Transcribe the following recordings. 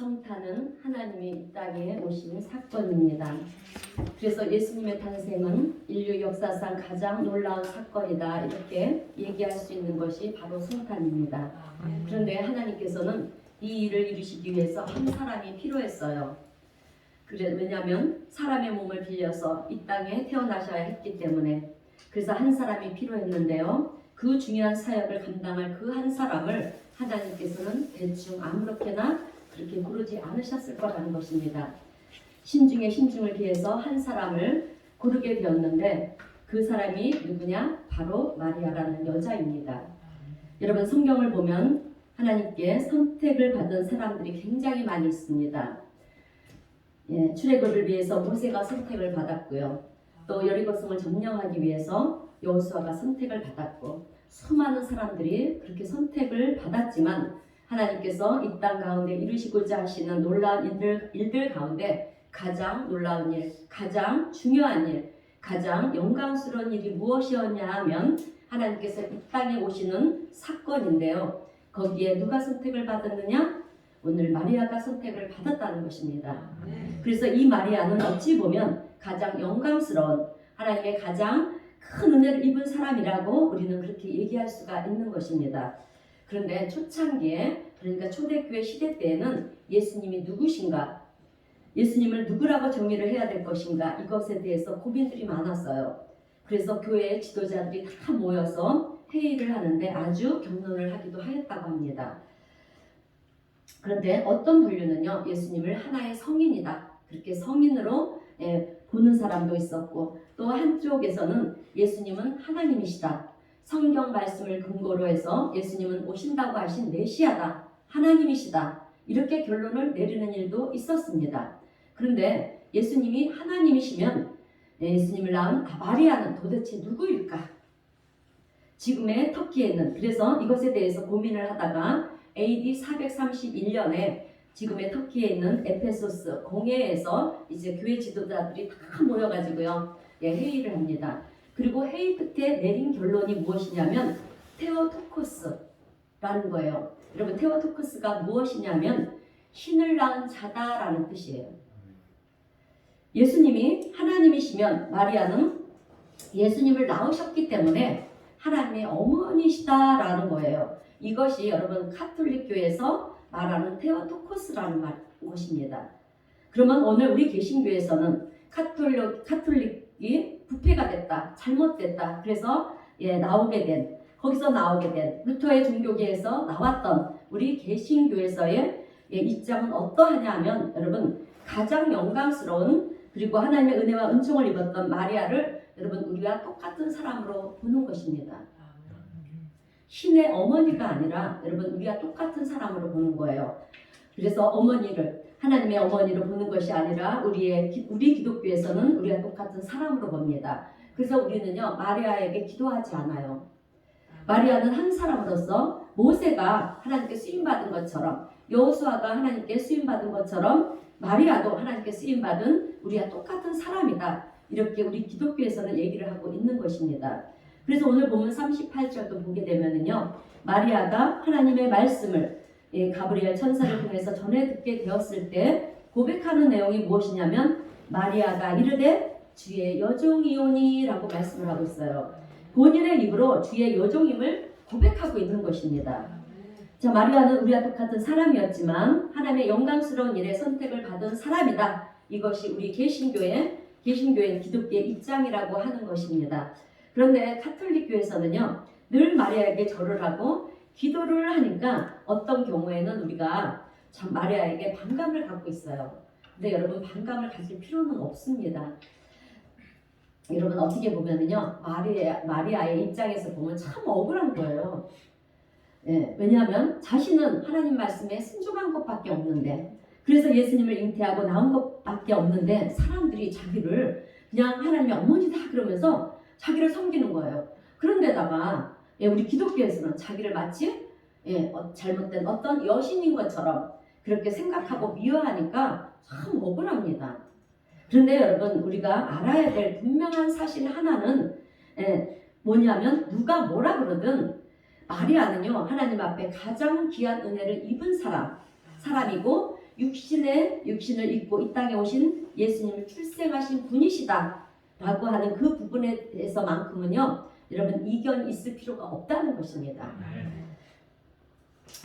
성탄은 하나님이 이 땅에 오신 사건입니다. 그래서 예수님의 탄생은 인류 역사상 가장 놀라운 사건이다, 이렇게 얘기할 수 있는 것이 바로 성탄입니다. 그런데 하나님께서는 이 일을 이루시기 위해서 한 사람이 필요했어요. 왜냐하면 사람의 몸을 빌려서 이 땅에 태어나셔야 했기 때문에. 그래서 한 사람이 필요했는데요, 그 중요한 사역을 감당할 그 한 사람을 하나님께서는 대충 아무렇게나 그렇게 고르지 않으셨을 거라는 것입니다. 신중에 신중을 기해서 한 사람을 고르게 되었는데, 그 사람이 누구냐? 바로 마리아라는 여자입니다. 여러분, 성경을 보면 하나님께 선택을 받은 사람들이 굉장히 많이 있습니다. 출애굽을 위해서 모세가 선택을 받았고요. 또 여리고성을 점령하기 위해서 여호수아가 선택을 받았고, 수많은 사람들이 그렇게 선택을 받았지만 하나님께서 이 땅 가운데 이루시고자 하시는 놀라운 일들 가운데 가장 놀라운 일, 가장 중요한 일, 가장 영광스러운 일이 무엇이었냐 하면 하나님께서 이 땅에 오시는 사건인데요. 거기에 누가 선택을 받았느냐? 오늘 마리아가 선택을 받았다는 것입니다. 그래서 이 마리아는 어찌 보면 가장 영광스러운, 하나님의 가장 큰 은혜를 입은 사람이라고 우리는 그렇게 얘기할 수가 있는 것입니다. 그런데 초창기에, 그러니까 초대교회 시대 때에는 예수님이 누구신가, 예수님을 누구라고 정의를 해야 될 것인가, 이것에 대해서 고민들이 많았어요. 그래서 교회의 지도자들이 다 모여서 회의를 하는데 아주 경론을 하기도 하였다고 합니다. 그런데 어떤 분류는요, 예수님을 하나의 성인이다, 그렇게 성인으로 보는 사람도 있었고, 또 한쪽에서는 예수님은 하나님이시다, 성경 말씀을 근거로 해서 예수님은 오신다고 하신 메시아다, 하나님이시다, 이렇게 결론을 내리는 일도 있었습니다. 그런데 예수님이 하나님이시면 예수님을 낳은 마리아는 도대체 누구일까? 지금의 터키에 있는, 그래서 이것에 대해서 고민을 하다가 AD 431년에 지금의 터키에 있는 에페소스 공회에서 이제 교회 지도자들이 다 모여가지고요, 회의를 합니다. 그리고 회의 끝에 내린 결론이 무엇이냐면 테오토코스라는 거예요. 여러분, 테오토코스가 무엇이냐면 신을 낳은 자다라는 뜻이에요. 예수님이 하나님이시면 마리아는 예수님을 낳으셨기 때문에 하나님의 어머니시다라는 거예요. 이것이 여러분 카톨릭 교회에서 말하는 테오토코스라는 것입니다. 그러면 오늘 우리 개신교에서는 카톨릭이 부패가 됐다, 잘못됐다, 그래서 거기서 나오게 된 루터의 종교계에서 나왔던 우리 개신교에서의 입장은 어떠하냐 하면, 여러분, 가장 영광스러운, 그리고 하나님의 은혜와 은총을 입었던 마리아를 여러분 우리와 똑같은 사람으로 보는 것입니다. 신의 어머니가 아니라 여러분 우리와 똑같은 사람으로 보는 거예요. 그래서 어머니를 하나님의 어머니로 보는 것이 아니라 우리 기독교에서는 우리와 똑같은 사람으로 봅니다. 그래서 우리는요, 마리아에게 기도하지 않아요. 마리아는 한 사람으로서 모세가 하나님께 쓰임받은 것처럼, 여호수아가 하나님께 쓰임받은 것처럼 마리아도 하나님께 쓰임받은 우리와 똑같은 사람이다, 이렇게 우리 기독교에서는 얘기를 하고 있는 것입니다. 그래서 오늘 보면 38절도 보게 되면은요, 마리아가 하나님의 말씀을 가브리엘 천사를 통해서 전해 듣게 되었을 때 고백하는 내용이 무엇이냐면, 마리아가 이르되 주의 여종이오니 라고 말씀을 하고 있어요. 본인의 입으로 주의 여종임을 고백하고 있는 것입니다. 자, 마리아는 우리와 똑같은 사람이었지만 하나님의 영광스러운 일에 선택을 받은 사람이다, 이것이 우리 개신교의 기독교의 입장이라고 하는 것입니다. 그런데 카톨릭 교회에서는요, 늘 마리아에게 절을 하고 기도를 하니까 어떤 경우에는 우리가 참 마리아에게 반감을 갖고 있어요. 근데 여러분, 반감을 가질 필요는 없습니다. 여러분, 어떻게 보면은요, 마리아의 입장에서 보면 참 억울한 거예요. 왜냐하면 자신은 하나님 말씀에 순종한 것밖에 없는데, 그래서 예수님을 잉태하고 낳은 것밖에 없는데 사람들이 자기를 그냥 하나님의 어머니다 그러면서 자기를 섬기는 거예요. 그런데다가 우리 기독교에서는 자기를 마치 잘못된 어떤 여신인 것처럼 그렇게 생각하고 미워하니까 참 억울합니다. 그런데 여러분, 우리가 알아야 될 분명한 사실 하나는 뭐냐면, 누가 뭐라 그러든 마리아는요, 하나님 앞에 가장 귀한 은혜를 입은 사람이고 육신을 입고 이 땅에 오신 예수님을 출생하신 분이시다 라고 하는 그 부분에 대해서만큼은요, 여러분, 이견이 있을 필요가 없다는 것입니다.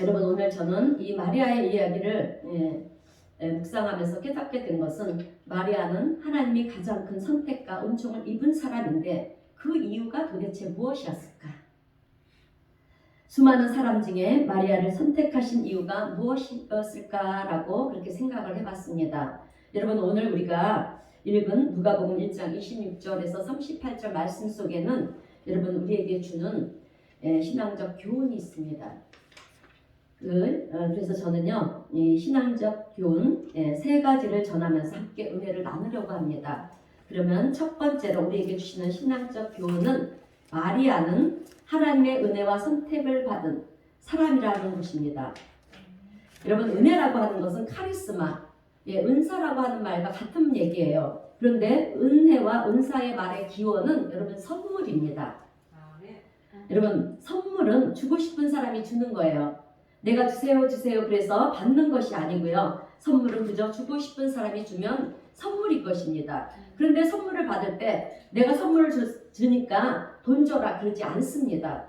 여러분, 오늘 저는 이 마리아의 이야기를 묵상하면서 깨닫게 된 것은, 마리아는 하나님이 가장 큰 선택과 은총을 입은 사람인데 그 이유가 도대체 무엇이었을까? 수많은 사람 중에 마리아를 선택하신 이유가 무엇이었을까라고 그렇게 생각을 해봤습니다. 여러분, 오늘 우리가 읽은 누가복음 1장 26절에서 38절 말씀 속에는 여러분, 우리에게 주는 신앙적 교훈이 있습니다. 그래서 저는요, 이 신앙적 교훈 세 가지를 전하면서 함께 은혜를 나누려고 합니다. 그러면 첫 번째로 우리에게 주시는 신앙적 교훈은, 마리아는 하나님의 은혜와 선택을 받은 사람이라는 것입니다. 여러분, 은혜라고 하는 것은 카리스마, 은사라고 하는 말과 같은 얘기예요. 그런데 은혜와 은사의 말의 기원은 여러분 선물입니다. 여러분, 선물은 주고 싶은 사람이 주는 거예요. 내가 주세요 그래서 받는 것이 아니고요. 선물은 그저 주고 싶은 사람이 주면 선물일 것입니다. 그런데 선물을 받을 때 내가 선물을 주니까 돈 줘라 그러지 않습니다.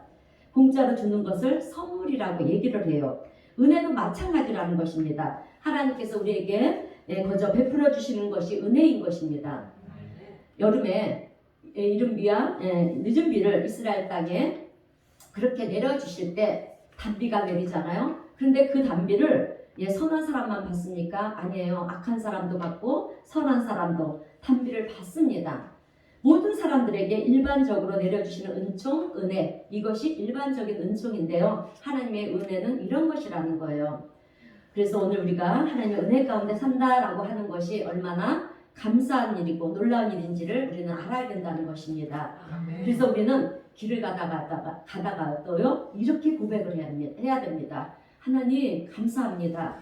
공짜로 주는 것을 선물이라고 얘기를 해요. 은혜도 마찬가지라는 것입니다. 하나님께서 우리에게 거저 베풀어 주시는 것이 은혜인 것입니다. 여름에 이른비와 늦은 비를 이스라엘 땅에 그렇게 내려주실 때 단비가 내리잖아요. 그런데 그 단비를 선한 사람만 받습니까? 아니에요. 악한 사람도 받고 선한 사람도 단비를 받습니다. 모든 사람들에게 일반적으로 내려주시는 은총, 은혜, 이것이 일반적인 은총인데요. 하나님의 은혜는 이런 것이라는 거예요. 그래서 오늘 우리가 하나님의 은혜 가운데 산다라고 하는 것이 얼마나 감사한 일이고 놀라운 일인지를 우리는 알아야 된다는 것입니다. 그래서 우리는 길을 가다가도요, 이렇게 고백을 해야 됩니다. 하나님, 감사합니다.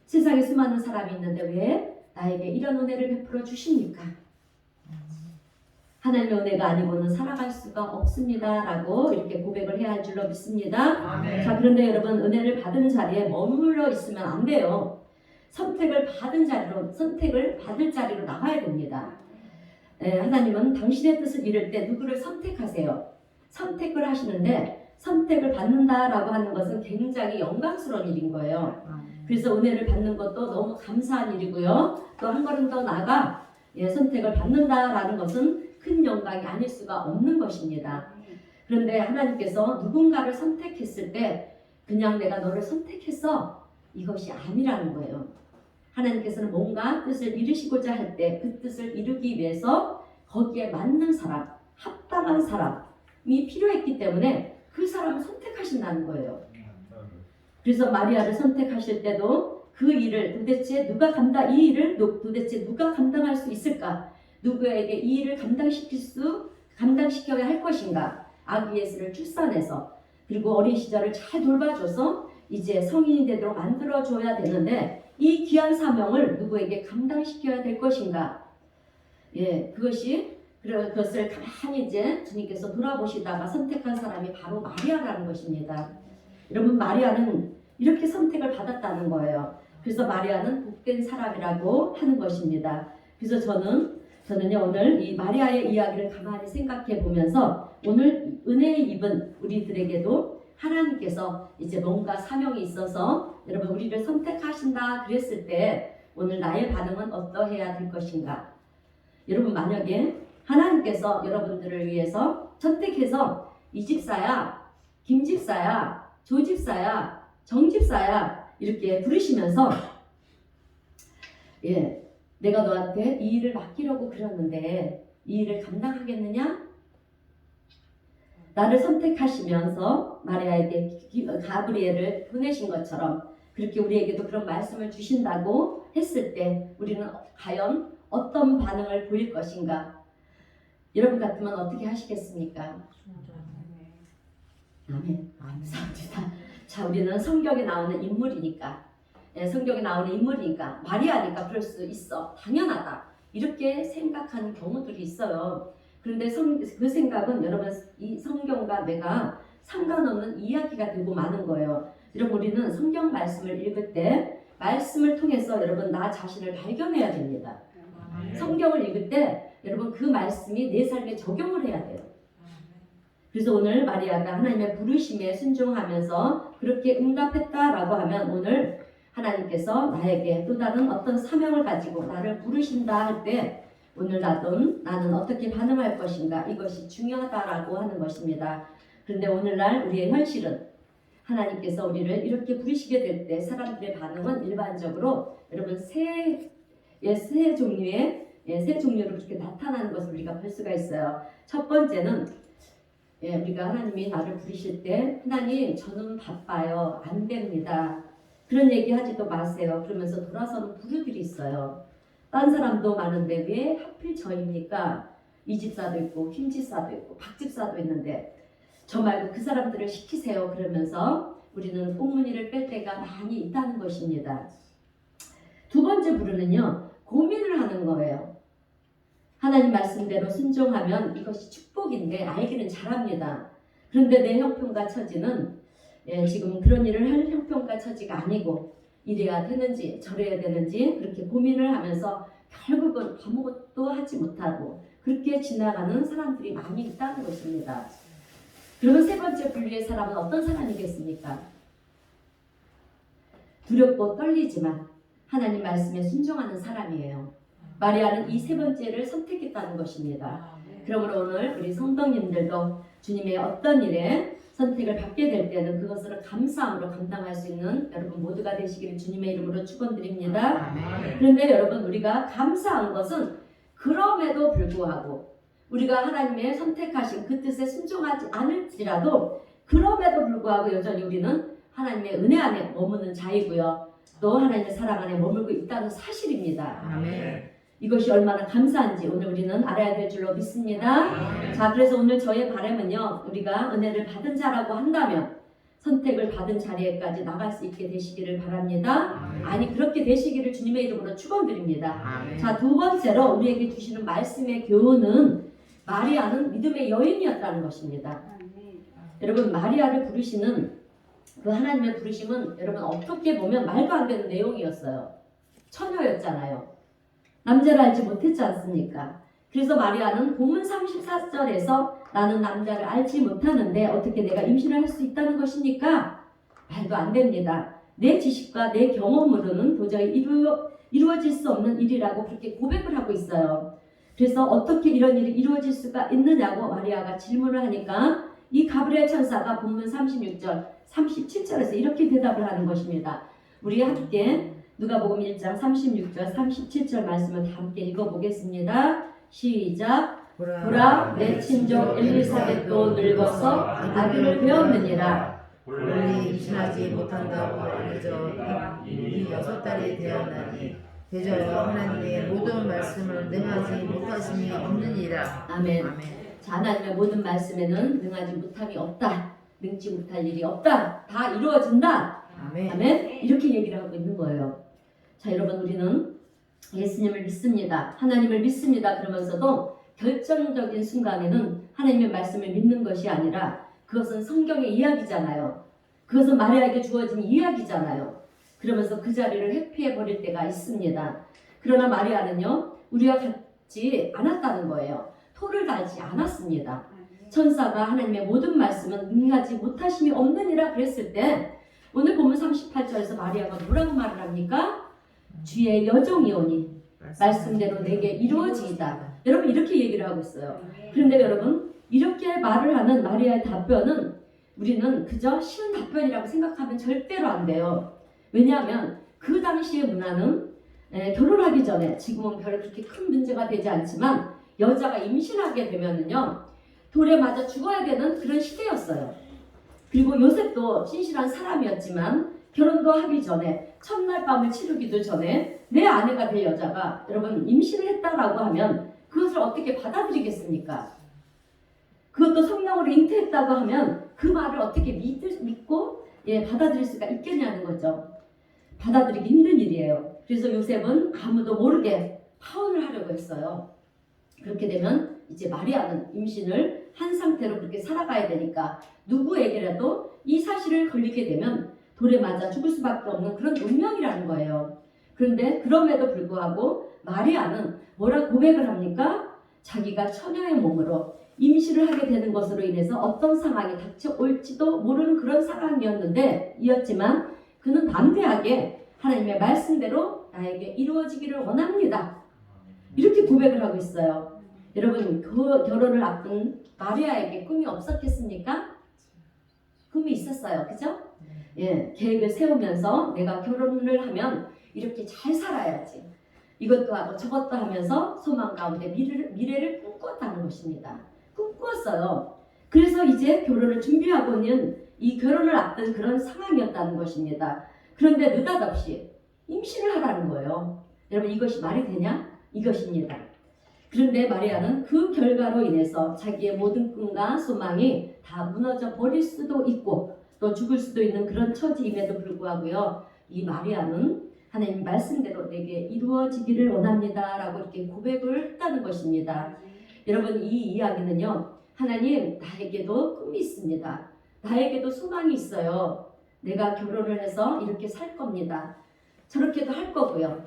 세상에 수많은 사람이 있는데 왜 나에게 이런 은혜를 베풀어 주십니까? 하나님의 은혜가 아니고는 살아갈 수가 없습니다 라고 이렇게 고백을 해야 할 줄로 믿습니다. 아멘. 자, 그런데 여러분, 은혜를 받은 자리에 머물러 있으면 안 돼요. 선택을 받을 자리로 나가야 됩니다. 하나님은 당신의 뜻을 이룰 때 누구를 선택하세요. 선택을 하시는데 선택을 받는다라고 하는 것은 굉장히 영광스러운 일인 거예요. 그래서 은혜를 받는 것도 너무 감사한 일이고요. 또 한 걸음 더 나아가 선택을 받는다라는 것은 큰 영광이 아닐 수가 없는 것입니다. 그런데 하나님께서 누군가를 선택했을 때 그냥 내가 너를 선택했어, 이것이 아니라는 거예요. 하나님께서는 뭔가 뜻을 이루시고자 할 때 그 뜻을 이루기 위해서 거기에 맞는 사람, 합당한 사람이 필요했기 때문에 그 사람을 선택하신다는 거예요. 그래서 마리아를 선택하실 때도 그 일을 도대체 이 일을 도대체 누가 감당할 수 있을까? 누구에게 이 일을 감당시켜야 할 것인가? 아기 예수를 출산해서, 그리고 어린 시절을 잘 돌봐줘서 이제 성인이 되도록 만들어줘야 되는데, 이 귀한 사명을 누구에게 감당시켜야 될 것인가? 그것을 가만히 이제 주님께서 돌아보시다가 선택한 사람이 바로 마리아라는 것입니다. 여러분, 마리아는 이렇게 선택을 받았다는 거예요. 그래서 마리아는 복된 사람이라고 하는 것입니다. 그래서 저는요, 오늘 이 마리아의 이야기를 가만히 생각해 보면서 오늘 은혜의 입은 우리들에게도 하나님께서 이제 뭔가 사명이 있어서 여러분 우리를 선택하신다 그랬을 때 오늘 나의 반응은 어떠해야 될 것인가? 여러분, 만약에 하나님께서 여러분들을 위해서 선택해서 이 집사야, 김 집사야, 조 집사야, 정 집사야 이렇게 부르시면서 내가 너한테 이 일을 맡기려고 그랬는데 이 일을 감당하겠느냐? 나를 선택하시면서 마리아에게 가브리엘을 보내신 것처럼 그렇게 우리에게도 그런 말씀을 주신다고 했을 때 우리는 과연 어떤 반응을 보일 것인가? 여러분 같으면 어떻게 하시겠습니까? 아멘. 감사합니다. 자, 우리는 성경에 나오는 인물이니까, 성경에 나오는 인물이니까 마리아니까 그럴 수 있어. 당연하다. 이렇게 생각하는 경우들이 있어요. 그런데 그 생각은 여러분 이 성경과 내가 상관없는 이야기가 되고 마는 거예요. 여러분 우리는 성경 말씀을 읽을 때 말씀을 통해서 여러분 나 자신을 발견해야 됩니다. 성경을 읽을 때 여러분 그 말씀이 내 삶에 적용을 해야 돼요. 그래서 오늘 마리아가 하나님의 부르심에 순종하면서 그렇게 응답했다라고 하면 오늘 하나님께서 나에게 또 다른 어떤 사명을 가지고 나를 부르신다 할 때 오늘 나는 어떻게 반응할 것인가 이것이 중요하다라고 하는 것입니다. 그런데 오늘날 우리의 현실은 하나님께서 우리를 이렇게 부르시게 될 때 사람들의 반응은 일반적으로 여러분 세 종류로 그렇게 나타나는 것을 우리가 볼 수가 있어요. 첫 번째는 우리가 하나님이 나를 부르실 때 하나님 저는 바빠요. 안 됩니다. 그런 얘기 하지도 마세요. 그러면서 돌아서는 부류들이 있어요. 딴 사람도 많은데 왜 하필 저입니까? 이 집사도 있고 김 집사도 있고 박 집사도 있는데 저 말고 그 사람들을 시키세요. 그러면서 우리는 꽁무니를 뺄 때가 많이 있다는 것입니다. 두 번째 부류는요. 고민을 하는 거예요. 하나님 말씀대로 순종하면 이것이 축복인데 알기는 잘합니다. 그런데 내 형편과 처지는 지금 그런 일을 할 형편과 처지가 아니고 이래야 되는지 저래야 되는지 그렇게 고민을 하면서 결국은 아무것도 하지 못하고 그렇게 지나가는 사람들이 많이 있다는 것입니다. 그러면 세 번째 분류의 사람은 어떤 사람이겠습니까? 두렵고 떨리지만 하나님 말씀에 순종하는 사람이에요. 마리아는 이 세 번째를 선택했다는 것입니다. 그러므로 오늘 우리 성도님들도 주님의 어떤 일에 선택을 받게 될 때는 그것을 감사함으로 감당할 수 있는 여러분 모두가 되시기를 주님의 이름으로 축원드립니다. 그런데 여러분 우리가 감사한 것은 그럼에도 불구하고 우리가 하나님의 선택하신 그 뜻에 순종하지 않을지라도 그럼에도 불구하고 여전히 우리는 하나님의 은혜 안에 머무는 자이고요. 또 하나님의 사랑 안에 머물고 있다는 사실입니다. 아멘. 이것이 얼마나 감사한지 오늘 우리는 알아야 될 줄로 믿습니다. 자, 그래서 오늘 저의 바람은요. 우리가 은혜를 받은 자라고 한다면 선택을 받은 자리에까지 나갈 수 있게 되시기를 바랍니다. 아니 그렇게 되시기를 주님의 이름으로 축원드립니다. 자, 두 번째로 우리에게 주시는 말씀의 교훈은 마리아는 믿음의 여인이었다는 것입니다. 여러분 마리아를 부르시는 그 하나님의 부르심은 여러분 어떻게 보면 말도 안 되는 내용이었어요. 처녀였잖아요. 남자를 알지 못했지 않습니까? 그래서 마리아는 본문 34절에서 나는 남자를 알지 못하는데 어떻게 내가 임신을 할 수 있다는 것입니까? 말도 안 됩니다. 내 지식과 내 경험으로는 도저히 이루어질 수 없는 일이라고 그렇게 고백을 하고 있어요. 그래서 어떻게 이런 일이 이루어질 수가 있느냐고 마리아가 질문을 하니까 이 가브리엘 천사가 본문 36절, 37절에서 이렇게 대답을 하는 것입니다. 우리 함께 누가복음 1장 36절, 37절 말씀을 다 함께 읽어보겠습니다. 시작. 보라, 내 친족 엘리사벳도 늙어서 아들을 배웠느니라. 원래 임신하지 못한다고 알려져 이미 6달이 되었나니 대저 하나님의 모든 말씀을 능하지 못하심이 없느니라. 아멘. 자, 하나님의 모든 말씀에는 능하지 못함이 없다. 능지 못할 일이 없다. 다 이루어진다. 아멘. 이렇게 얘기를 하고 있는 거예요. 자, 여러분 우리는 예수님을 믿습니다. 하나님을 믿습니다. 그러면서도 결정적인 순간에는 하나님의 말씀을 믿는 것이 아니라 그것은 성경의 이야기잖아요. 그것은 마리아에게 주어진 이야기잖아요. 그러면서 그 자리를 회피해버릴 때가 있습니다. 그러나 마리아는요. 우리와 같지 않았다는 거예요. 토를 달지 않았습니다. 천사가 하나님의 모든 말씀은 능하지 못하심이 없느니라 그랬을 때 오늘 본문 38절에서 마리아가 뭐라고 말을 합니까? 주의 여종이오니 말씀대로 내게 이루어지이다. 여러분 이렇게 얘기를 하고 있어요. 그런데 여러분 이렇게 말을 하는 마리아의 답변은 우리는 그저 쉬운 답변이라고 생각하면 절대로 안 돼요. 왜냐하면 그 당시의 문화는 결혼하기 전에 지금은 별로 그렇게 큰 문제가 되지 않지만 여자가 임신하게 되면은요 돌에 맞아 죽어야 되는 그런 시대였어요. 그리고 요셉도 신실한 사람이었지만 결혼도 하기 전에 첫날 밤을 치르기도 전에 내 아내가 될 여자가 여러분 임신을 했다라고 하면 그것을 어떻게 받아들이겠습니까? 그것도 성령으로 잉태했다고 하면 그 말을 어떻게 믿고 받아들일 수가 있겠냐는 거죠. 받아들이기 힘든 일이에요. 그래서 요셉은 아무도 모르게 파혼을 하려고 했어요. 그렇게 되면 이제 마리아는 임신을 한 상태로 그렇게 살아가야 되니까 누구에게라도 이 사실을 걸리게 되면 돌에 맞아 죽을 수밖에 없는 그런 운명이라는 거예요. 그런데 그럼에도 불구하고 마리아는 뭐라 고백을 합니까? 자기가 처녀의 몸으로 임신을 하게 되는 것으로 인해서 어떤 상황이 닥쳐올지도 모르는 그런 상황이었지만 그는 담대하게 하나님의 말씀대로 나에게 이루어지기를 원합니다. 이렇게 고백을 하고 있어요. 여러분 그 결혼을 앞둔 마리아에게 꿈이 없었겠습니까? 꿈이 있었어요. 그죠? 계획을 세우면서 내가 결혼을 하면 이렇게 잘 살아야지. 이것도 하고 저것도 하면서 소망 가운데 미래를 꿈꿨다는 것입니다. 꿈꾸었어요. 그래서 이제 결혼을 준비하고 있는 이 결혼을 앞둔 그런 상황이었다는 것입니다. 그런데 느닷없이 임신을 하라는 거예요. 여러분 이것이 말이 되냐? 이것입니다. 그런데 마리아는 그 결과로 인해서 자기의 모든 꿈과 소망이 다 무너져 버릴 수도 있고 또 죽을 수도 있는 그런 처지임에도 불구하고요. 이 마리아는 하나님 말씀대로 내게 이루어지기를 원합니다 라고 이렇게 고백을 했다는 것입니다. 여러분 이 이야기는요. 하나님 나에게도 꿈이 있습니다. 나에게도 소망이 있어요. 내가 결혼을 해서 이렇게 살 겁니다. 저렇게도 할 거고요.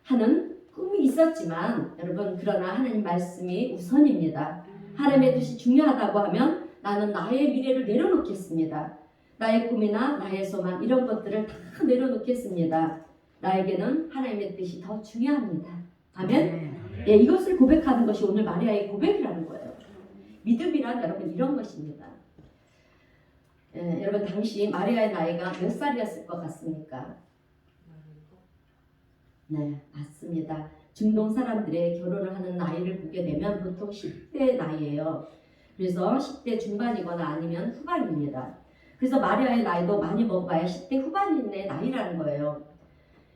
하는 꿈이 있었지만 여러분 그러나 하나님 말씀이 우선입니다. 하나님의 뜻이 중요하다고 하면 나는 나의 미래를 내려놓겠습니다. 나의 꿈이나 나의 소망 이런 것들을 다 내려놓겠습니다. 나에게는 하나님의 뜻이 더 중요합니다. 아멘? 이것을 고백하는 것이 오늘 마리아의 고백이라는 거예요. 믿음이란 여러분 이런 것입니다. 여러분 당시 마리아의 나이가 몇 살이었을 것 같습니까? 네, 맞습니다. 중동 사람들의 결혼을 하는 나이를 보게 되면 보통 10대 나이예요. 그래서 10대 중반이거나 아니면 후반입니다. 그래서 마리아의 나이도 많이 먹어봐야 10대 후반인의 나이라는 거예요.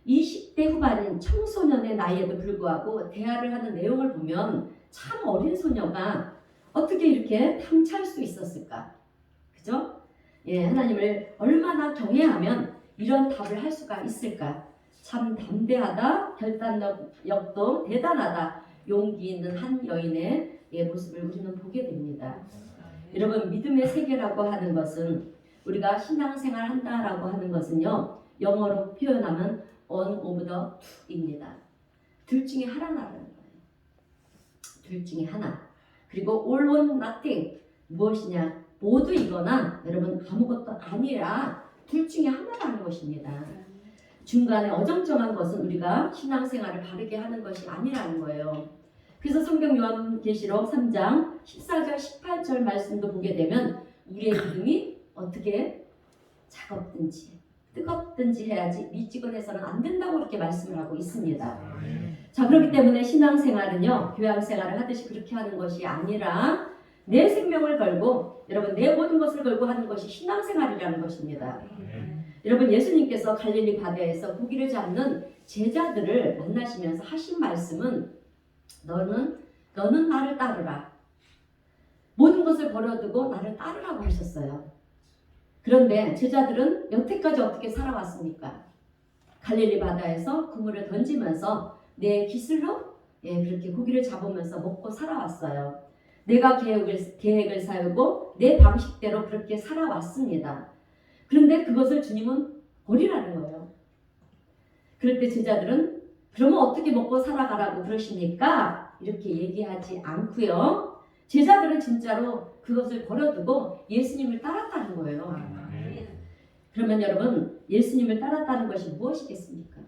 이 10대 후반인 청소년의 나이에도 불구하고 대화를 하는 내용을 보면 참 어린 소녀가 어떻게 이렇게 탐찰 수 있었을까? 그죠? 하나님을 얼마나 경외하면 이런 답을 할 수가 있을까? 참 담대하다, 결단력도 대단하다, 용기 있는 한 여인의 모습을 우리는 보게 됩니다. 여러분 믿음의 세계라고 하는 것은 우리가 신앙생활 한다라고 하는 것은요. 영어로 표현하면 one of the two입니다. 둘 중에 하나라는 거예요. 둘 중에 하나. 그리고 all or nothing 무엇이냐? 모두이거나 여러분 아무것도 아니라 둘 중에 하나라는 것입니다. 중간에 어정쩡한 것은 우리가 신앙생활을 바르게 하는 것이 아니라는 거예요. 그래서 성경 요한계시록 3장 14절 18절 말씀도 보게 되면 우리의 믿음이 어떻게 차갑든지 뜨겁든지 해야지 미지근해서는 안 된다고 이렇게 말씀을 하고 있습니다. 자 그렇기 때문에 신앙생활은요 교양생활을 하듯이 그렇게 하는 것이 아니라 내 생명을 걸고 여러분 내 모든 것을 걸고 하는 것이 신앙생활이라는 것입니다. 여러분 예수님께서 갈릴리 바다에서 고기를 잡는 제자들을 만나시면서 하신 말씀은 너는 나를 따르라. 모든 것을 버려두고 나를 따르라고 하셨어요. 그런데 제자들은 여태까지 어떻게 살아왔습니까? 갈릴리 바다에서 그물을 던지면서 내 기술로 그렇게 고기를 잡으면서 먹고 살아왔어요. 내가 계획을 세우고 내 방식대로 그렇게 살아왔습니다. 그런데 그것을 주님은 버리라는 거예요. 그럴 때 제자들은 그러면 어떻게 먹고 살아가라고 그러십니까? 이렇게 얘기하지 않고요. 제자들은 진짜로 그것을 버려두고 예수님을 따랐다는 거예요. 그러면 여러분 예수님을 따랐다는 것이 무엇이겠습니까?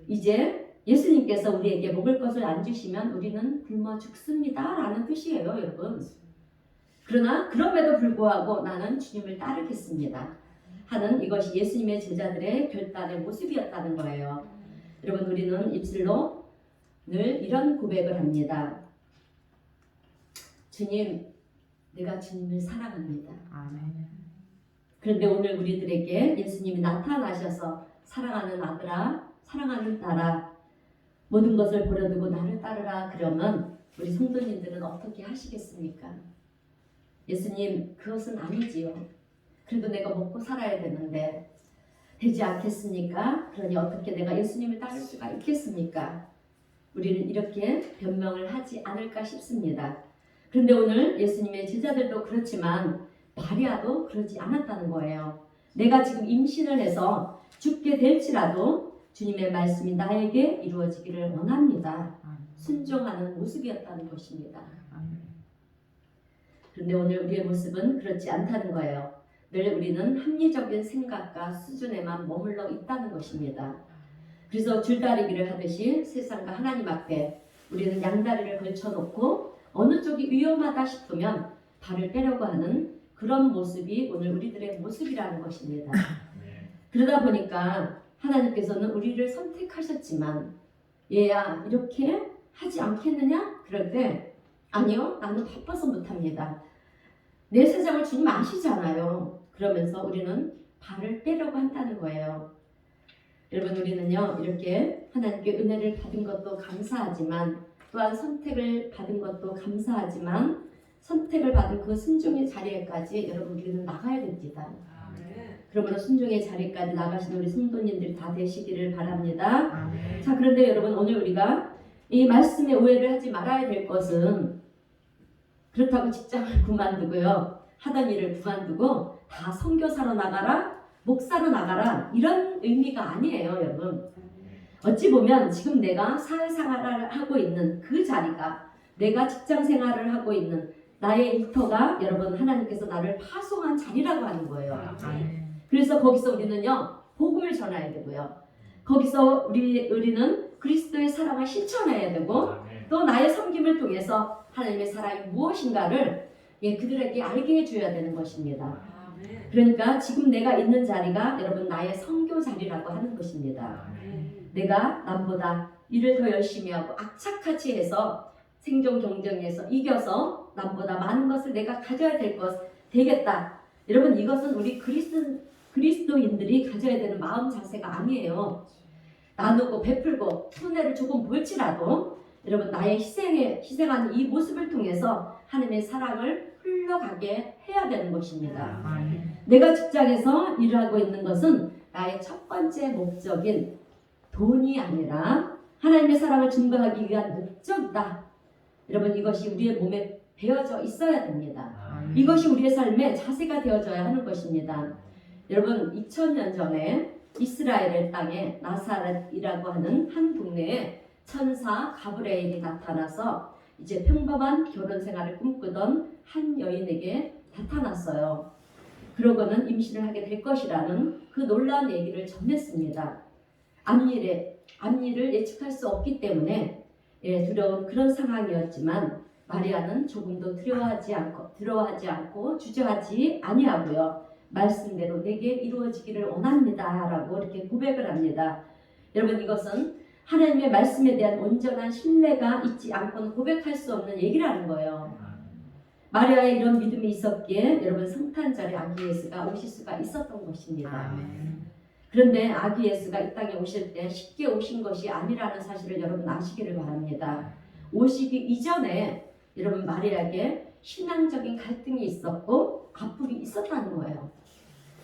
이제 예수님께서 우리에게 먹을 것을 안 주시면 우리는 굶어 죽습니다 라는 뜻이에요 여러분. 그러나 그럼에도 불구하고 나는 주님을 따르겠습니다 하는 이것이 예수님의 제자들의 결단의 모습이었다는 거예요. 여러분 우리는 입술로 늘 이런 고백을 합니다. 주님, 내가 주님을 사랑합니다. 아멘. 그런데 오늘 우리들에게 예수님이 나타나셔서 사랑하는 아들아, 사랑하는 딸아, 모든 것을 버려두고 나를 따르라 그러면 우리 성도님들은 어떻게 하시겠습니까? 예수님, 그것은 아니지요. 그래도 내가 먹고 살아야 되는데 되지 않겠습니까? 그러니 어떻게 내가 예수님을 따를 수가 있겠습니까? 우리는 이렇게 변명을 하지 않을까 싶습니다. 그런데 오늘 예수님의 제자들도 그렇지만 마리아도 그러지 않았다는 거예요. 내가 지금 임신을 해서 죽게 될지라도 주님의 말씀이 나에게 이루어지기를 원합니다. 순종하는 모습이었다는 것입니다. 그런데 오늘 우리의 모습은 그렇지 않다는 거예요. 늘 우리는 합리적인 생각과 수준에만 머물러 있다는 것입니다. 그래서 줄다리기를 하듯이 세상과 하나님 앞에 우리는 양다리를 걸쳐놓고 어느 쪽이 위험하다 싶으면 발을 떼려고 하는 그런 모습이 오늘 우리들의 모습이라는 것입니다. 그러다 보니까 하나님께서는 우리를 선택하셨지만 얘야 이렇게 하지 않겠느냐? 그럴 때 아니요, 나는 바빠서 못합니다. 내 세상을 주님 아시잖아요. 그러면서 우리는 발을 빼려고 한다는 거예요. 여러분, 우리는요 이렇게 하나님께 은혜를 받은 것도 감사하지만 또한 선택을 받은 것도 감사하지만 선택을 받은 그 순종의 자리에까지 여러분 우리는 나가야 됩니다. 그러므로 순종의 자리까지 나가신 우리 성도님들 다 되시기를 바랍니다. 아멘. 자, 그런데 여러분 오늘 우리가 이 말씀에 오해를 하지 말아야 될 것은 그렇다고 직장을 그만두고요, 하던 일을 그만두고 다 선교사로 나가라, 목사로 나가라 이런 의미가 아니에요. 여러분, 어찌 보면 지금 내가 사회생활을 하고 있는 그 자리가, 내가 직장생활을 하고 있는 나의 일터가 여러분 하나님께서 나를 파송한 자리라고 하는 거예요. 아멘. 그래서 거기서 우리는요 복음을 전해야 되고요, 거기서 우리는 그리스도의 사랑을 실천해야 되고 또 나의 섬김을 통해서 하나님의 사랑이 무엇인가를 그들에게 알게 해줘야 되는 것입니다. 그러니까 지금 내가 있는 자리가 여러분 나의 선교 자리라고 하는 것입니다. 내가 남보다 일을 더 열심히 하고 악착같이 해서 생존 경쟁에서 이겨서 남보다 많은 것을 내가 가져야 되겠다. 여러분, 이것은 우리 그리스도인들이 가져야 되는 마음 자세가 아니에요. 나누고 베풀고 손해를 조금 볼지라도 여러분 나의 희생하는 이 모습을 통해서 하나님의 사랑을 흘러가게 해야 되는 것입니다. 내가 직장에서 일하고 있는 것은 나의 첫 번째 목적인 돈이 아니라 하나님의 사랑을 증거하기 위한 목적이다. 여러분, 이것이 우리의 몸에 배어져 있어야 됩니다. 이것이 우리의 삶의 자세가 되어져야 하는 것입니다. 여러분, 2000년 전에 이스라엘 땅에 나사렛이라고 하는 한 동네에 천사 가브리엘이 나타나서 이제 평범한 결혼 생활을 꿈꾸던 한 여인에게 나타났어요. 그러고는 임신을 하게 될 것이라는 그 놀라운 얘기를 전했습니다. 앞일을 예측할 수 없기 때문에 두려운 그런 상황이었지만 마리아는 조금도 두려워하지 않고 주저하지 아니하고요, 말씀대로 내게 이루어지기를 원합니다 라고 이렇게 고백을 합니다. 여러분, 이것은 하나님의 말씀에 대한 온전한 신뢰가 있지 않고는 고백할 수 없는 얘기라는 거예요. 마리아의 이런 믿음이 있었기에 여러분 성탄절에 아기 예수가 오실 수가 있었던 것입니다. 그런데 아기 예수가 이 땅에 오실 때 쉽게 오신 것이 아니라는 사실을 여러분 아시기를 바랍니다. 오시기 이전에 여러분 마리아에게 신앙적인 갈등이 있었고 아픔이 있었다는 거예요.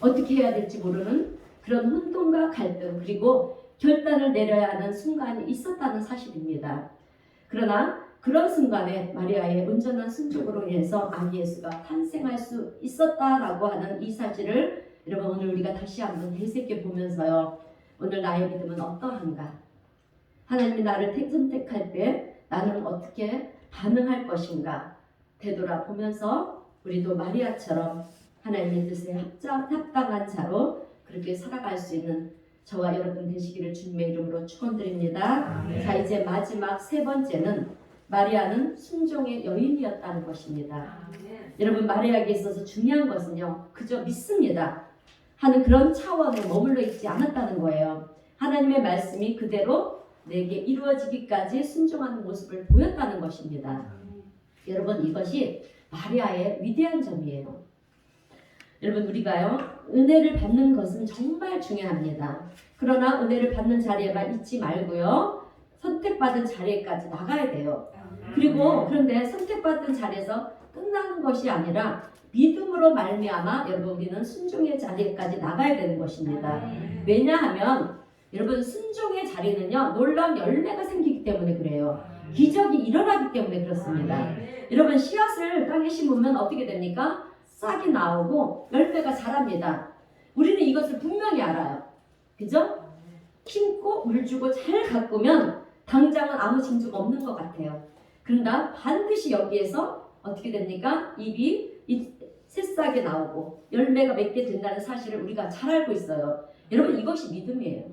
어떻게 해야 될지 모르는 그런 혼돈과 갈등, 그리고 결단을 내려야 하는 순간이 있었다는 사실입니다. 그러나 그런 순간에 마리아의 온전한 순종으로 인해서 아기 예수가 탄생할 수 있었다라고 하는 이 사실을 여러분 오늘 우리가 다시 한번 되새겨 보면서요, 오늘 나의 믿음은 어떠한가? 하나님이 나를 선택할 때 나는 어떻게 반응할 것인가? 되돌아보면서 우리도 마리아처럼 하나님의 뜻에 합당한 자로 그렇게 살아갈 수 있는 저와 여러분 되시기를 주님의 이름으로 축원드립니다. 자, 이제 마지막 세 번째는 마리아는 순종의 여인이었다는 것입니다. 여러분, 마리아에게 있어서 중요한 것은요, 그저 믿습니다 하는 그런 차원에 머물러 있지 않았다는 거예요. 하나님의 말씀이 그대로 내게 이루어지기까지 순종하는 모습을 보였다는 것입니다. 여러분 이것이 마리아의 위대한 점이에요. 여러분 우리가요 은혜를 받는 것은 정말 중요합니다. 그러나 은혜를 받는 자리에만 있지 말고요 선택받은 자리에까지 나가야 돼요. 그리고 그런데 선택받은 자리에서 끝나는 것이 아니라 믿음으로 말미암아 여러분 우리는 순종의 자리에까지 나가야 되는 것입니다. 왜냐하면 여러분 순종의 자리는요 놀라운 열매가 생기기 때문에 그래요. 기적이 일어나기 때문에 그렇습니다. 여러분 씨앗을 땅에 심으면 어떻게 됩니까? 싹이 나오고 열매가 자랍니다. 우리는 이것을 분명히 알아요. 그죠? 심고 물 주고 잘 가꾸면 당장은 아무 징조가 없는 것 같아요. 그러나 반드시 여기에서 어떻게 됩니까? 잎이 새싹이 나오고 열매가 맺게 된다는 사실을 우리가 잘 알고 있어요. 여러분 이것이 믿음이에요.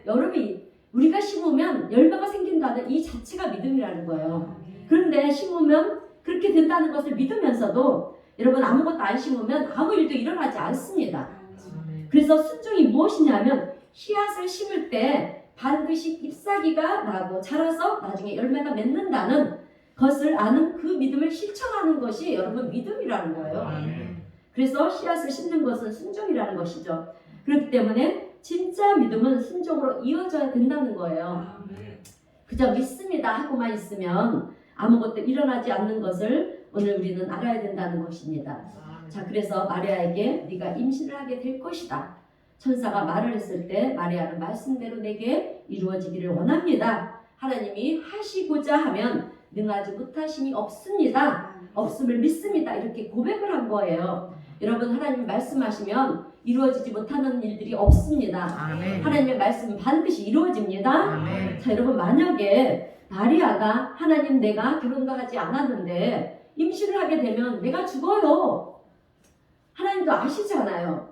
여러분 우리가 심으면 열매가 생긴다는 이 자체가 믿음이라는 거예요. 그런데 심으면 그렇게 된다는 것을 믿으면서도 여러분 아무것도 안 심으면 아무 일도 일어나지 않습니다. 그래서 순종이 무엇이냐면 씨앗을 심을 때 반드시 잎사귀가 나고 자라서 나중에 열매가 맺는다는 것을 아는 그 믿음을 실천하는 것이 여러분 믿음이라는 거예요. 그래서 씨앗을 심는 것은 순종이라는 것이죠. 그렇기 때문에 진짜 믿음은 순종으로 이어져야 된다는 거예요. 그저 믿습니다 하고만 있으면 아무것도 일어나지 않는 것을 오늘 우리는 알아야 된다는 것입니다. 자, 그래서 마리아에게 네가 임신을 하게 될 것이다. 천사가 말을 했을 때 마리아는 말씀대로 내게 이루어지기를 원합니다. 하나님이 하시고자 하면 능하지 못하심이 없습니다. 없음을 믿습니다. 이렇게 고백을 한 거예요. 여러분 하나님이 말씀하시면 이루어지지 못하는 일들이 없습니다. 아멘. 하나님의 말씀은 반드시 이루어집니다. 아멘. 자, 여러분 만약에 마리아가 하나님 내가 결혼도 하지 않았는데 임신을 하게 되면 내가 죽어요. 하나님도 아시잖아요.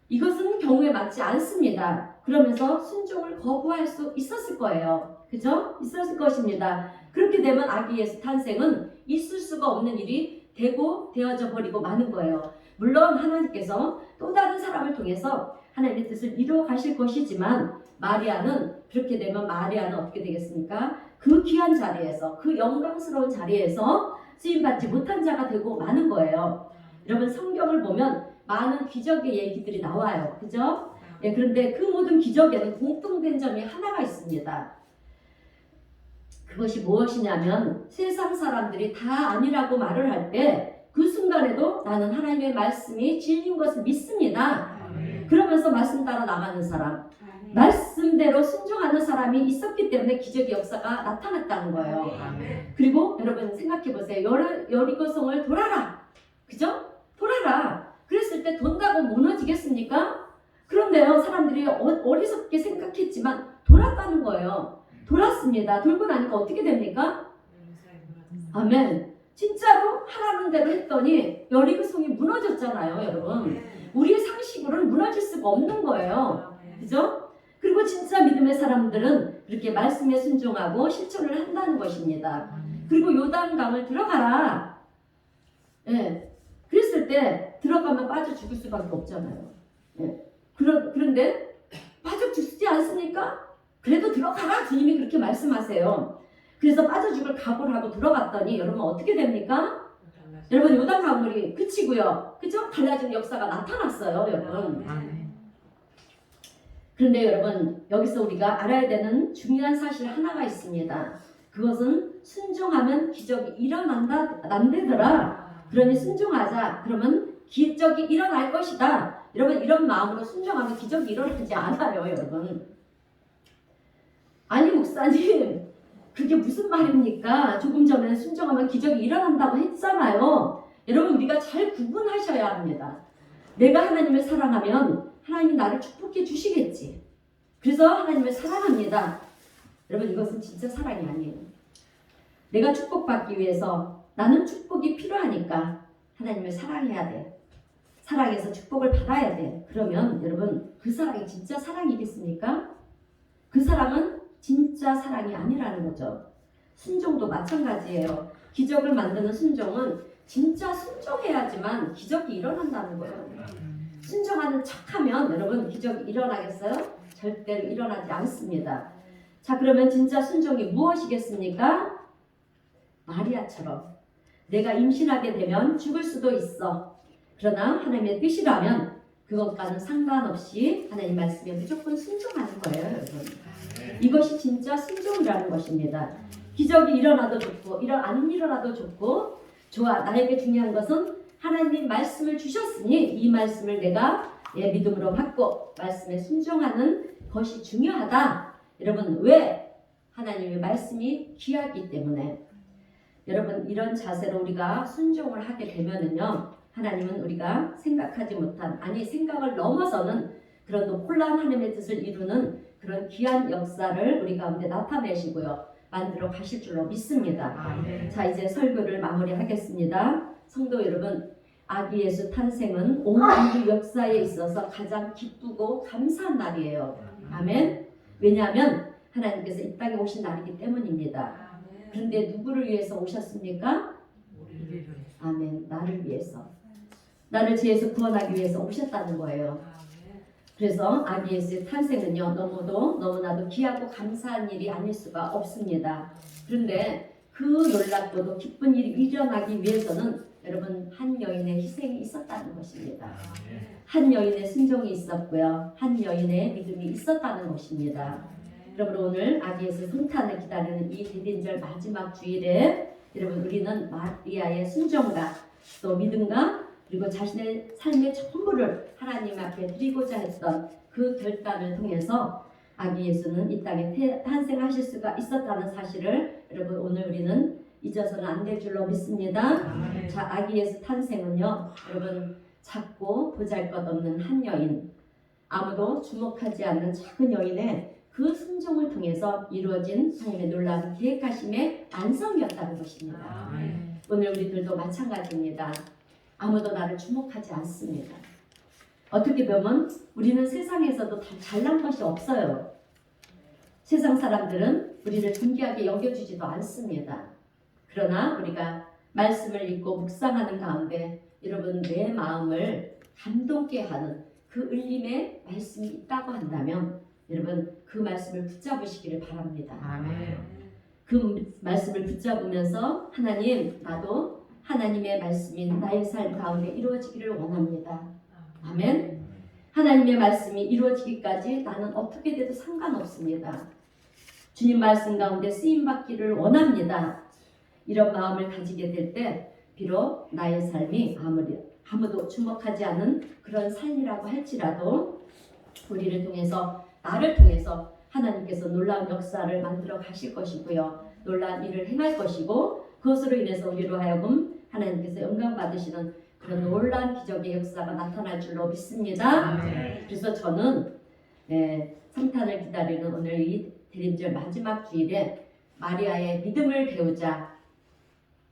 이것은 경우에 맞지 않습니다. 그러면서 순종을 거부할 수 있었을 거예요. 그죠? 있었을 것입니다. 그렇게 되면 아기 예수 탄생은 있을 수가 없는 일이 되어져 버리고 마는 거예요. 물론 하나님께서 또 다른 사람을 통해서 하나님의 뜻을 이루어 가실 것이지만 마리아는 그렇게 되면 마리아는 어떻게 되겠습니까? 그 귀한 자리에서 그 영광스러운 자리에서 쓰임받지 못한 자가 되고 마는 거예요. 여러분 성경을 보면 많은 기적의 얘기들이 나와요. 그죠? 예, 그런데 그 모든 기적에는 공통된 점이 하나가 있습니다. 그것이 무엇이냐면 세상 사람들이 다 아니라고 말을 할 때 그 순간에도 나는 하나님의 말씀이 진리인 것을 믿습니다. 그러면서 말씀 따라 나가는 사람, 말씀대로 순종하는 사람이 있었기 때문에 기적의 역사가 나타났다는 거예요. 그리고 여러분 생각해 보세요. 여리고성을 돌아라. 그죠? 돌아라. 그랬을 때 돈다고 무너지겠습니까? 그런데요, 사람들이 어리석게 생각했지만 돌았다는 거예요. 돌았습니다. 돌고 나니까 어떻게 됩니까? 아멘. 진짜로 하라는 대로 했더니 여리고성이 무너졌잖아요, 여러분. 우리의 상식으로는 무너질 수가 없는 거예요. 그죠? 그리고 진짜 믿음의 사람들은 그렇게 말씀에 순종하고 실천을 한다는 것입니다. 그리고 요단강을 들어가라. 예. 그랬을 때 들어가면 빠져 죽을 수밖에 없잖아요. 예. 그런데 빠져 죽지 않습니까? 그래도 들어가라. 주님이 그렇게 말씀하세요. 그래서 빠져 죽을 각오를 하고 들어갔더니 여러분 어떻게 됩니까? 여러분 요단 강물이 그치고요. 그죠? 달라지는 역사가 나타났어요, 여러분. 그런데 여러분 여기서 우리가 알아야 되는 중요한 사실 하나가 있습니다. 그것은 순종하면 기적이 일어난다더라. 그러니 순종하자. 그러면 기적이 일어날 것이다. 여러분 이런 마음으로 순종하면 기적이 일어나지 않아요, 여러분. 아니 목사님 그게 무슨 말입니까? 조금 전에 순종하면 기적이 일어난다고 했잖아요. 여러분 우리가 잘 구분하셔야 합니다. 내가 하나님을 사랑하면 하나님이 나를 축복해 주시겠지. 그래서 하나님을 사랑합니다. 여러분 이것은 진짜 사랑이 아니에요. 내가 축복받기 위해서 나는 축복이 필요하니까 하나님을 사랑해야 돼. 사랑해서 축복을 받아야 돼. 그러면 여러분 그 사랑이 진짜 사랑이겠습니까? 그 사랑은 진짜 사랑이 아니라는 거죠. 순종도 마찬가지예요. 기적을 만드는 순종은 진짜 순종해야지만 기적이 일어난다는 거예요. 순종하는 척하면 여러분 기적이 일어나겠어요? 절대로 일어나지 않습니다. 자, 그러면 진짜 순종이 무엇이겠습니까? 마리아처럼 내가 임신하게 되면 죽을 수도 있어. 그러나 하나님의 뜻이라면 그것과는 상관없이 하나님 말씀에 무조건 순종하는 거예요, 여러분. 이것이 진짜 순종이라는 것입니다. 기적이 일어나도 좋고 안 일어나도 좋고 좋아. 나에게 중요한 것은 하나님 말씀을 주셨으니 이 말씀을 내가 믿음으로 받고 말씀에 순종하는 것이 중요하다. 여러분, 왜? 하나님의 말씀이 귀하기 때문에. 여러분, 이런 자세로 우리가 순종을 하게 되면은요, 하나님은 우리가 생각하지 못한, 아니 생각을 넘어서는 그런 놀라운 하나님의 뜻을 이루는 그런 귀한 역사를 우리 가운데 나타내시고요, 만들어 가실 줄로 믿습니다. 아멘. 자, 이제 설교를 마무리하겠습니다. 성도 여러분, 아기 예수 탄생은 온 인류 역사에 있어서 가장 기쁘고 감사한 날이에요. 아멘. 왜냐하면 하나님께서 이 땅에 오신 날이기 때문입니다. 그런데 누구를 위해서 오셨습니까? 아멘. 나를 위해서. 나를 죄에서 구원하기 위해서 오셨다는 거예요. 그래서 아기 예수의 탄생은요, 너무나도 귀하고 감사한 일이 아닐 수가 없습니다. 그런데 그 놀랍고도 기쁜 일이 일어나기 위해서는 여러분, 한 여인의 희생이 있었다는 것입니다. 한 여인의 순종이 있었고요, 한 여인의 믿음이 있었다는 것입니다. 여러분, 오늘 아기 예수 성탄을 기다리는 이 대린절 마지막 주일에 여러분, 우리는 마리아의 순종과 또 믿음과 그리고 자신의 삶의 전부를 하나님 앞에 드리고자 했던 그 결단을 통해서 아기 예수는 이 땅에 탄생하실 수가 있었다는 사실을 여러분, 오늘 우리는 잊어서는 안 될 줄로 믿습니다. 자, 아기 예수 탄생은요, 여러분, 작고 보잘것없는 한 여인, 아무도 주목하지 않는 작은 여인의 그 순종을 통해서 이루어진 하나님의 놀라운 계획하심의 완성이었다는 것입니다. 오늘 우리들도 마찬가지입니다. 아무도 나를 주목하지 않습니다. 어떻게 보면 우리는 세상에서도 다 잘난 것이 없어요. 세상 사람들은 우리를 존귀하게 여겨주지도 않습니다. 그러나 우리가 말씀을 읽고 묵상하는 가운데 여러분, 내 마음을 감동케 하는 그 울림의 말씀이 있다고 한다면 여러분, 그 말씀을 붙잡으시기를 바랍니다. 아멘. 그 말씀을 붙잡으면서 하나님, 나도 하나님의 말씀이 나의 삶 가운데 이루어지기를 원합니다. 아멘. 하나님의 말씀이 이루어지기까지 나는 어떻게 돼도 상관없습니다. 주님 말씀 가운데 쓰임받기를 원합니다. 이런 마음을 가지게 될 때 비록 나의 삶이 아무도 주목하지 않는 그런 삶이라고 할지라도 우리를 통해서, 나를 통해서 하나님께서 놀라운 역사를 만들어 가실 것이고요, 놀라운 일을 행할 것이고, 그것으로 인해서 우리로 하여금 하나님께서 영광 받으시는 그런 놀라운 기적의 역사가 나타날 줄로 믿습니다. 그래서 저는 성탄을 기다리는 오늘 이 대림절 마지막 주일에 마리아의 믿음을 배우자.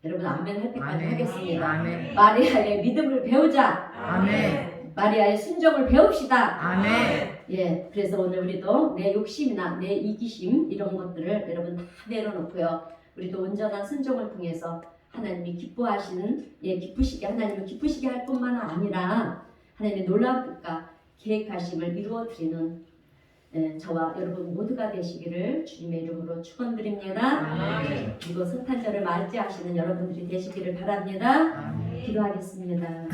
여러분, 아멘 할 때까지 하겠습니다. 아멘. 마리아의 믿음을 배우자. 아멘. 마리아의 순종을 배웁시다. 아멘. 그래서 오늘 우리도 내 욕심이나 내 이기심 이런 것들을 여러분 다 내려놓고요, 우리도 온전한 순종을 통해서 하나님이 기쁘시게, 하나님을 기쁘시게 할 뿐만 아니라 하나님의 놀라운 뜻과 계획하심을 이루어드리는 저와 여러분 모두가 되시기를 주님의 이름으로 축원드립니다. 그리고 성탄절을 맞이하시는 여러분들이 되시기를 바랍니다. 기도하겠습니다.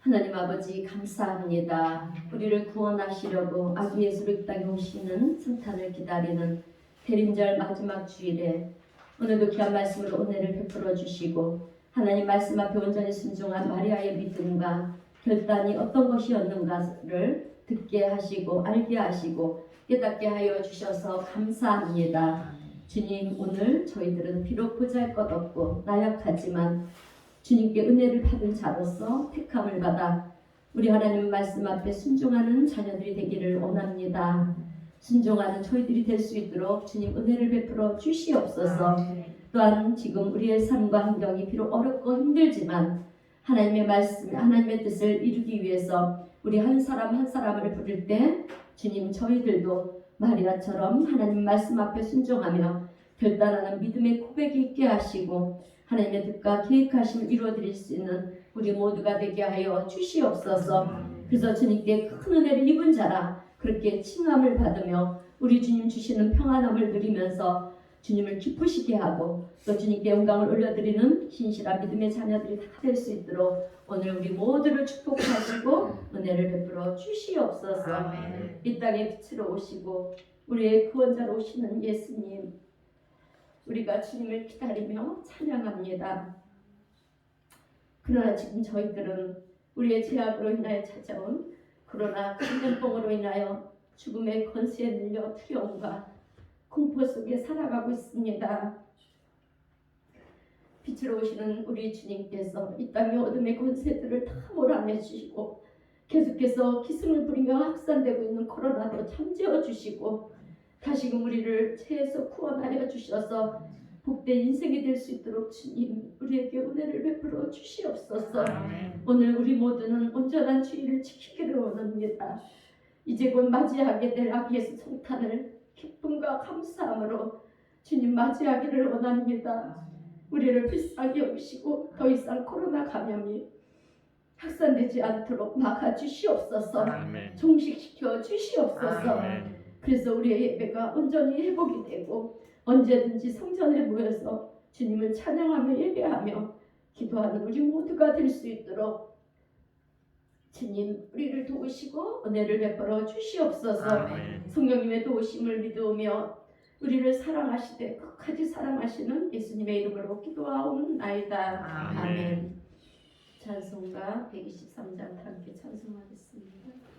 하나님 아버지, 감사합니다. 우리를 구원하시려고 아기 예수를 이 땅에 오시는 성탄을 기다리는 대림절 마지막 주일에 오늘도 귀한 말씀으로 은혜를 베풀어 주시고, 하나님 말씀 앞에 온전히 순종한 마리아의 믿음과 결단이 어떤 것이었는가를 듣게 하시고 알게 하시고 깨닫게 하여 주셔서 감사합니다. 주님, 오늘 저희들은 비록 보잘것없고 나약하지만 주님께 은혜를 받은 자로서 택함을 받아 우리 하나님 말씀 앞에 순종하는 자녀들이 되기를 원합니다. 순종하는 저희들이 될 수 있도록 주님 은혜를 베풀어 주시옵소서. 또한 지금 우리의 삶과 환경이 비록 어렵고 힘들지만 하나님의 말씀, 하나님의 뜻을 이루기 위해서 우리 한 사람 한 사람을 부를 때 주님, 저희들도 마리아처럼 하나님 말씀 앞에 순종하며 결단하는 믿음의 고백이 있게 하시고 하나님의 뜻과 계획하심을 이루어드릴 수 있는 우리 모두가 되게 하여 주시옵소서. 그래서 주님께 큰 은혜를 입은 자라 그렇게 칭함을 받으며 우리 주님 주시는 평안함을 누리면서 주님을 기쁘시게 하고 또 주님께 영광을 올려드리는 신실한 믿음의 자녀들이 다 될 수 있도록 오늘 우리 모두를 축복하시고 은혜를 베풀어 주시옵소서. 아멘. 이 땅에 빛으로 오시고 우리의 구원자로 오시는 예수님, 우리가 주님을 기다리며 찬양합니다. 그러나 지금 저희들은 우리의 죄악으로 인하여 찾아온 코로나 감염병으로 인하여 죽음의 권세에 눌려 두려움과 공포 속에 살아가고 있습니다. 빛으로 오시는 우리 주님께서 이 땅의 어둠의 권세들을 다 몰아내주시고 계속해서 기승을 부리며 확산되고 있는 코로나도 잠재워 주시고 다시금 우리를 죄에서 구원하여 주셔서 복된 인생이 될 수 있도록 주님 우리에게 은혜를 베풀어 주시옵소서. 아멘. 오늘 우리 모두는 온전한 주의를 지키기를 원합니다. 이제 곧 맞이하게 될 아기의 성탄을 기쁨과 감사함으로 주님 맞이하기를 원합니다. 우리를 불쌍히 여기시고 더 이상 코로나 감염이 확산되지 않도록 막아주시옵소서. 아멘. 종식시켜 주시옵소서. 아멘. 그래서 우리의 예배가 온전히 회복이 되고 언제든지 성전에 모여서 주님을 찬양하며 예배하며 기도하는 우리 모두가 될 수 있도록 주님 우리를 도우시고 은혜를 베풀어 주시옵소서. 아멘. 성령님의 도우심을 믿으며 우리를 사랑하시되 끝까지 사랑하시는 예수님의 이름으로 기도하옵나이다. 아멘. 아멘. 찬송가 123장 함께 찬송하겠습니다.